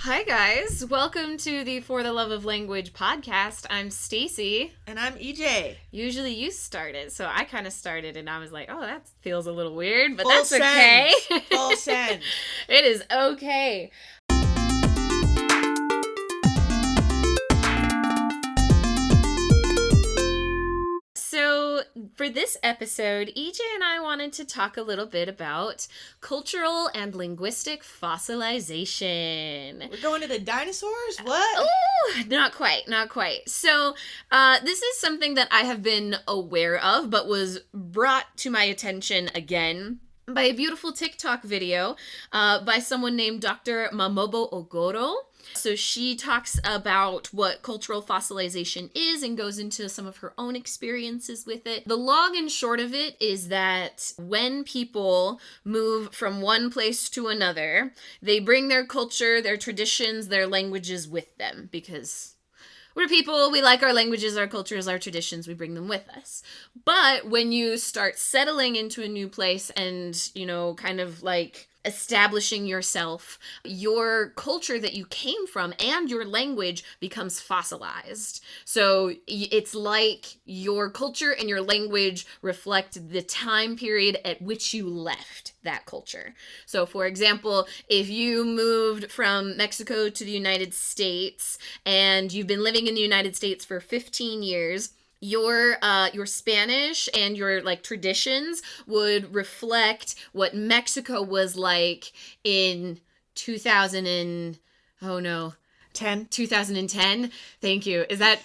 Hi guys, welcome to the For the Love of Language podcast. I'm Stacy. And I'm EJ. Usually you started, so I kind of started and I was like, oh, that feels a little weird, but Full that's send. okay. Full send. It is okay. So for this episode, EJ and I wanted to talk a little bit about cultural and linguistic fossilization. We're going to the dinosaurs? What? Oh, not quite. So this is something that I have been aware of, but was brought to my attention again by a beautiful TikTok video by someone named Dr. Mamobo Ogoro. So she talks about what cultural fossilization is and goes into some of her own experiences with it. The long and short of it is that when people move from one place to another, they bring their culture, their traditions, their languages with them because we're people, we like our languages, our cultures, our traditions, we bring them with us. But when you start settling into a new place and, kind of like establishing yourself, your culture that you came from and your language becomes fossilized. So it's like your culture and your language reflect the time period at which you left that culture. So for example, if you moved from Mexico to the United States and you've been living in the United States for 15 years, your Spanish and your traditions would reflect what Mexico was like in 2010. Thank you. Is that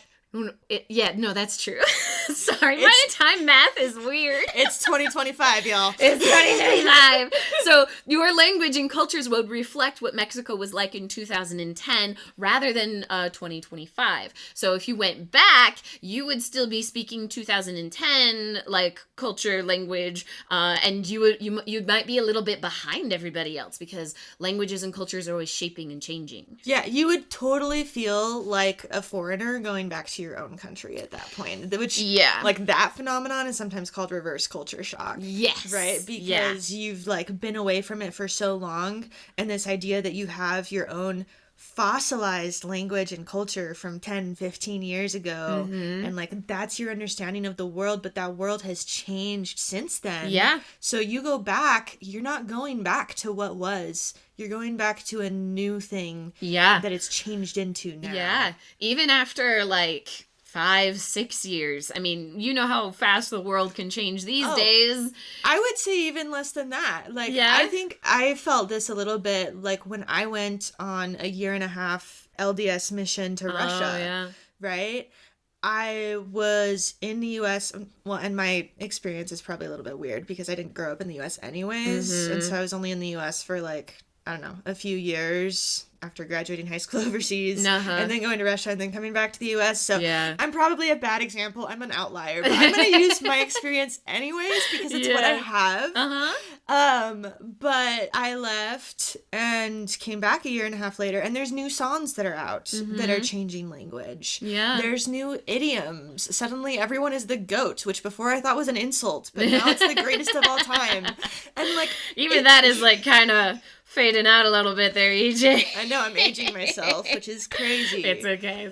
yeah, no, that's true. Sorry, my time math is weird. It's 2025, y'all. It's 2025. So your language and cultures would reflect what Mexico was like in 2010 rather than 2025. So if you went back, you would still be speaking 2010 culture, language, and you might be a little bit behind everybody else because languages and cultures are always shaping and changing. Yeah, you would totally feel like a foreigner going back to your own country at that point, which that phenomenon is sometimes called reverse culture shock. Yes. Right? Because you've been away from it for so long, and this idea that you have your own fossilized language and culture from 10, 15 years ago, and that's your understanding of the world, but that world has changed since then. Yeah. So you go back, you're not going back to what was. You're going back to a new thing that it's changed into now. Yeah. Even after 5-6 years. I mean, you know how fast the world can change these days. I would say even less than that. I think I felt this a little bit when I went on a 1.5 LDS mission to Russia. Yeah. Right? I was in the U.S., and my experience is probably a little bit weird because I didn't grow up in the U.S. anyways, and so I was only in the U.S. for a few years after graduating high school overseas, and then going to Russia and then coming back to the U.S. So I'm probably a bad example. I'm an outlier, but I'm going to use my experience anyways because it's what I have. But I left and came back a 1.5 later, and there's new songs that are out that are changing language. Yeah. There's new idioms. Suddenly everyone is the goat, which before I thought was an insult, but now it's the greatest of all time. And even that is kind of fading out a little bit there, EJ. I know, I'm aging myself, which is crazy. It's okay.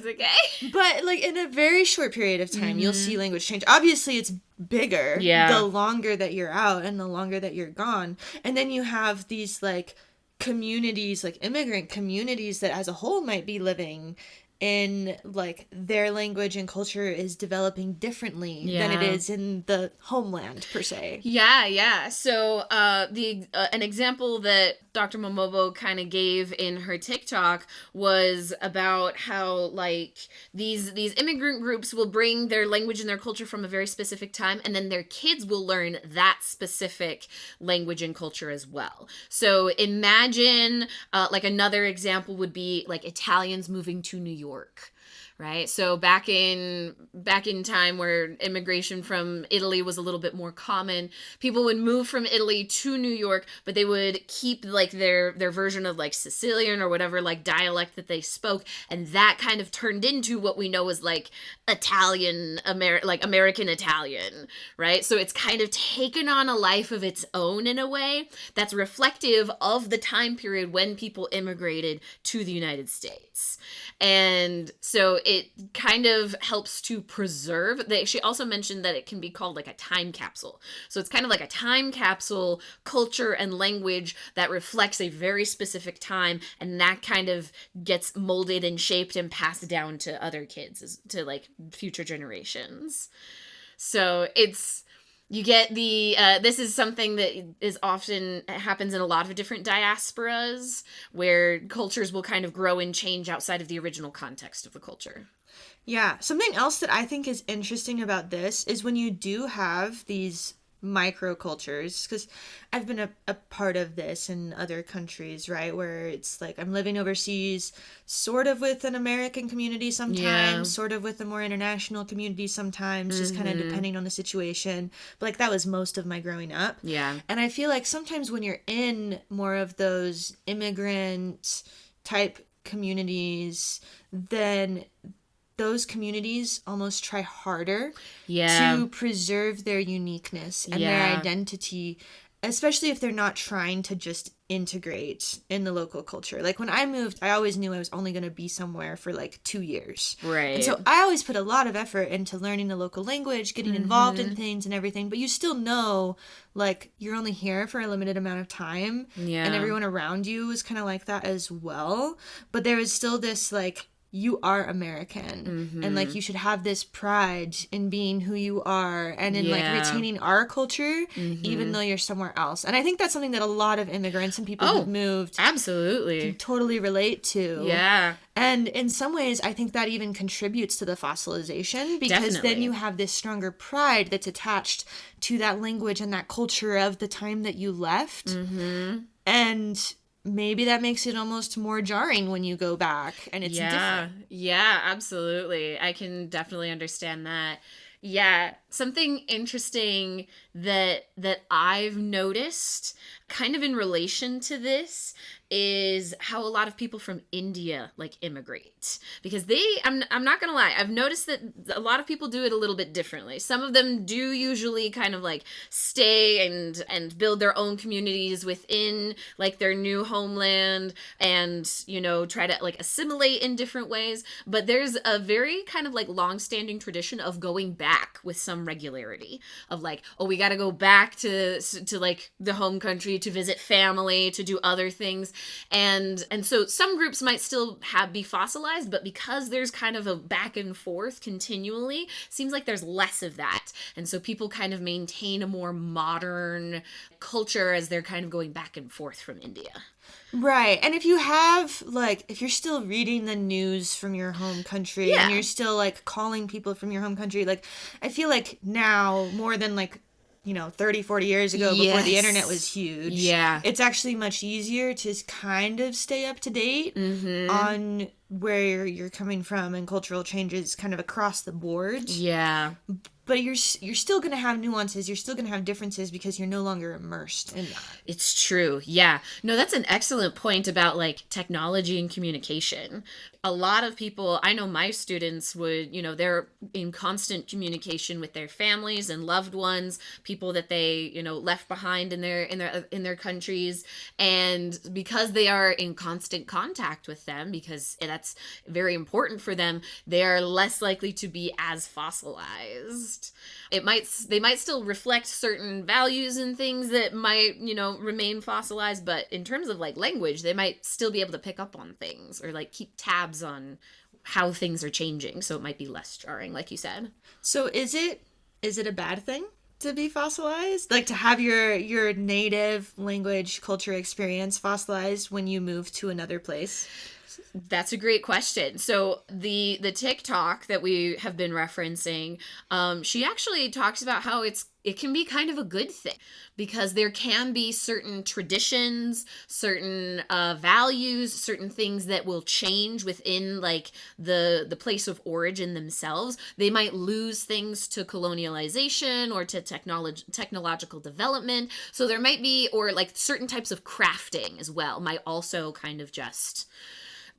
But, in a very short period of time, you'll see language change. Obviously, it's bigger the longer that you're out and the longer that you're gone. And then you have these, communities, immigrant communities that as a whole might be living in their language and culture is developing differently than it is in the homeland per se. Yeah. So an example that Dr. Momobo kind of gave in her TikTok was about how these immigrant groups will bring their language and their culture from a very specific time, and then their kids will learn that specific language and culture as well. So imagine another example would be Italians moving to New York. right? So back in time where immigration from Italy was a little bit more common, people would move from Italy to New York, but they would keep like their version of like Sicilian or whatever like dialect that they spoke, and that kind of turned into what we know as like like American Italian, right? So it's kind of taken on a life of its own in a way that's reflective of the time period when people immigrated to the United States. And so it kind of helps to preserve. She also mentioned that it can be called like a time capsule. So it's kind of like a time capsule culture and language that reflects a very specific time, and that kind of gets molded and shaped and passed down to other kids, to like future generations. So it's you get the this is something that is often happens in a lot of different diasporas, where cultures will kind of grow and change outside of the original context of the culture. Yeah, something else that I think is interesting about this is when you do have these microcultures, because I've been a part of this in other countries, right, where it's like I'm living overseas sort of with an American community sometimes, Yeah. sort of with a more international community sometimes, just kind of depending on the situation. But like that was most of my growing up. Yeah. And I feel like sometimes when you're in more of those immigrant type communities, then those communities almost try harder to preserve their uniqueness and their identity, especially if they're not trying to just integrate in the local culture. Like when I moved, I always knew I was only going to be somewhere for like 2 years. Right. And so I always put a lot of effort into learning the local language, getting involved in things and everything. But you still know, like, you're only here for a limited amount of time. Yeah. And everyone around you is kind of like that as well. But there is still this, like, you are American, and like you should have this pride in being who you are and in like retaining our culture even though you're somewhere else. And I think that's something that a lot of immigrants and people who've moved absolutely can totally relate to. Yeah. And in some ways I think that even contributes to the fossilization, because Definitely. then you have this stronger pride that's attached to that language and that culture of the time that you left. And maybe that makes it almost more jarring when you go back and it's different. Yeah, absolutely. I can definitely understand that. Yeah, something interesting that I've noticed kind of in relation to this is how a lot of people from India like immigrate, because I'm not gonna lie, I've noticed that a lot of people do it a little bit differently. Some of them do usually kind of like stay and build their own communities within like their new homeland, and try to like assimilate in different ways. But there's a very kind of like long-standing tradition of going back with some regularity, of like, oh, we got to go back to like the home country to visit family, to do other things. And so some groups might still be fossilized, but because there's kind of a back and forth continually, seems like there's less of that. And so people kind of maintain a more modern culture as they're kind of going back and forth from India. Right. And if you have, like, if you're still reading the news from your home country and you're still, like, calling people from your home country, like, I feel like now more than, like, 30, 40 years ago before the internet was huge. Yeah. It's actually much easier to kind of stay up to date on where you're coming from and cultural changes kind of across the board. Yeah. But you're still going to have nuances. You're still going to have differences because you're no longer immersed in that. It's true. Yeah. No, that's an excellent point about like technology and communication. A lot of people, I know my students would, they're in constant communication with their families and loved ones, people that they, left behind in their countries. And because they are in constant contact with them, because that's very important for them, they are less likely to be as fossilized. They might still reflect certain values and things that might, remain fossilized, but in terms of like language, they might still be able to pick up on things or like keep tabs on how things are changing. So it might be less jarring, like you said. So is it a bad thing to be fossilized? Like to have your native language, culture, experience fossilized when you move to another place? That's a great question. So the TikTok that we have been referencing, she actually talks about how it's it can be kind of a good thing, because there can be certain traditions, certain values, certain things that will change within like the place of origin themselves. They might lose things to colonialization or to technological development. So there might be, or like certain types of crafting as well might also kind of just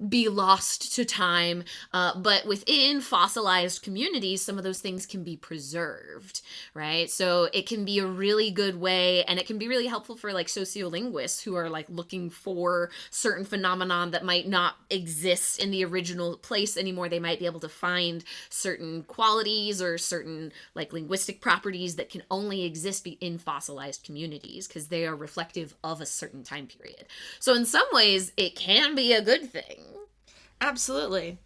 be lost to time. But within fossilized communities, some of those things can be preserved, right? So it can be a really good way, and it can be really helpful for like sociolinguists who are like looking for certain phenomenon that might not exist in the original place anymore. They might be able to find certain qualities or certain like linguistic properties that can only exist in fossilized communities because they are reflective of a certain time period. So in some ways, it can be a good thing. Absolutely.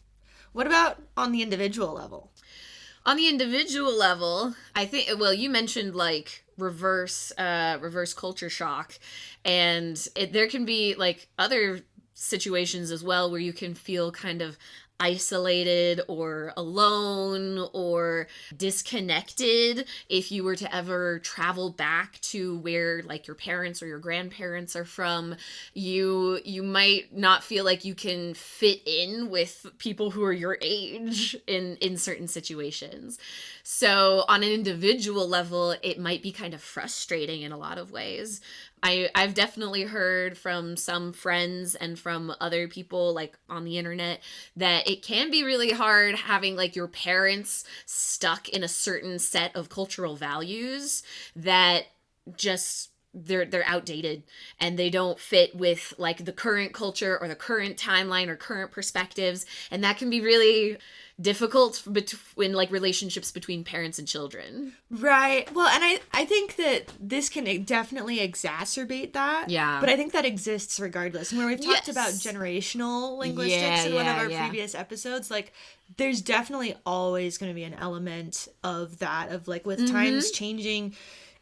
What about on the individual level? On the individual level, I think, well, you mentioned like reverse culture shock, and there can be like other situations as well where you can feel kind of isolated or alone or disconnected if you were to ever travel back to where like your parents or your grandparents are from. You might not feel like you can fit in with people who are your age in certain situations. So on an individual level, it might be kind of frustrating in a lot of ways. I've definitely heard from some friends and from other people like on the internet that it can be really hard having like your parents stuck in a certain set of cultural values that just they're outdated and they don't fit with like the current culture or the current timeline or current perspectives, and that can be really difficult in like relationships between parents and children. Right. Well, and I think that this can definitely exacerbate that. Yeah. But I think that exists regardless. And where we've talked about generational linguistics in one of our previous episodes, like there's definitely always going to be an element of that, of like with times changing,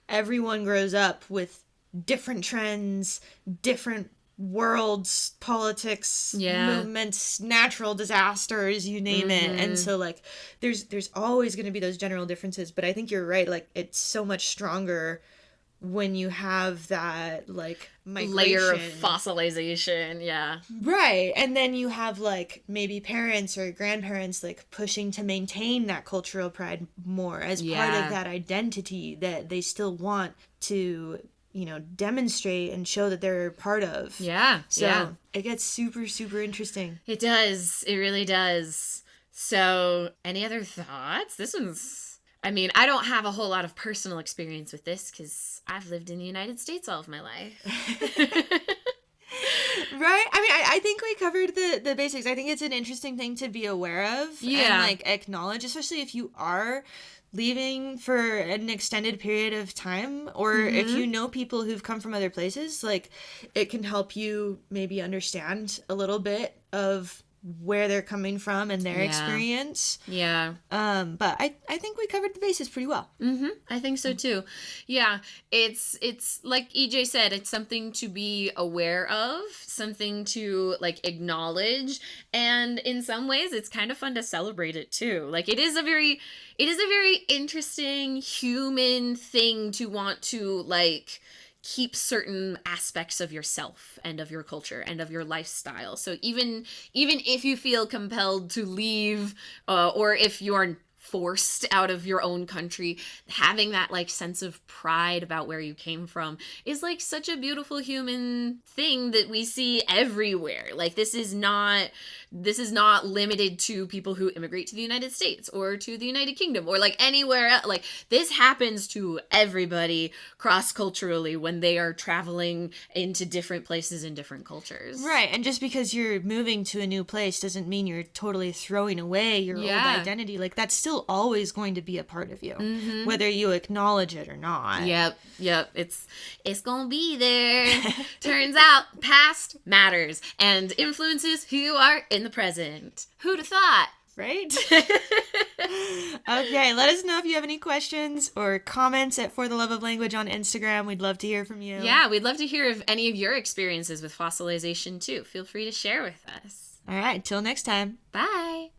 everyone grows up with different trends, different worlds, politics, movements, natural disasters, you name it. And so like there's always going to be those general differences, but I think you're right, like it's so much stronger when you have that like migration. Layer of fossilization. Right. And then you have like maybe parents or grandparents like pushing to maintain that cultural pride more as part of that identity that they still want to, you know, demonstrate and show that they're part of. So it gets super, super interesting. It does. It really does. So any other thoughts? This one's, I mean, I don't have a whole lot of personal experience with this because I've lived in the United States all of my life. Right? I mean, I think we covered the basics. I think it's an interesting thing to be aware of and like acknowledge, especially if you are leaving for an extended period of time, or if you know people who've come from other places, like it can help you maybe understand a little bit of where they're coming from and their experience. But I think we covered the bases pretty well. I think so too. Yeah, it's like EJ said, it's something to be aware of, something to like acknowledge, and in some ways it's kind of fun to celebrate it too. Like it is a very interesting human thing to want to like keep certain aspects of yourself and of your culture and of your lifestyle. So even if you feel compelled to leave, or if you're forced out of your own country, having that like sense of pride about where you came from is like such a beautiful human thing that we see everywhere. Like this is not limited to people who immigrate to the United States or to the United Kingdom or like anywhere else. Like this happens to everybody cross-culturally when they are traveling into different places and different cultures. Right. And just because you're moving to a new place doesn't mean you're totally throwing away your old identity. Like that's still always going to be a part of you, whether you acknowledge it or not. Yep. It's gonna be there. Turns out past matters and influences who you are in the present. Who'd have thought? Right? Okay, let us know if you have any questions or comments at For the Love of Language on Instagram. We'd love to hear from you. Yeah, we'd love to hear of any of your experiences with fossilization too. Feel free to share with us. All right, till next time. Bye.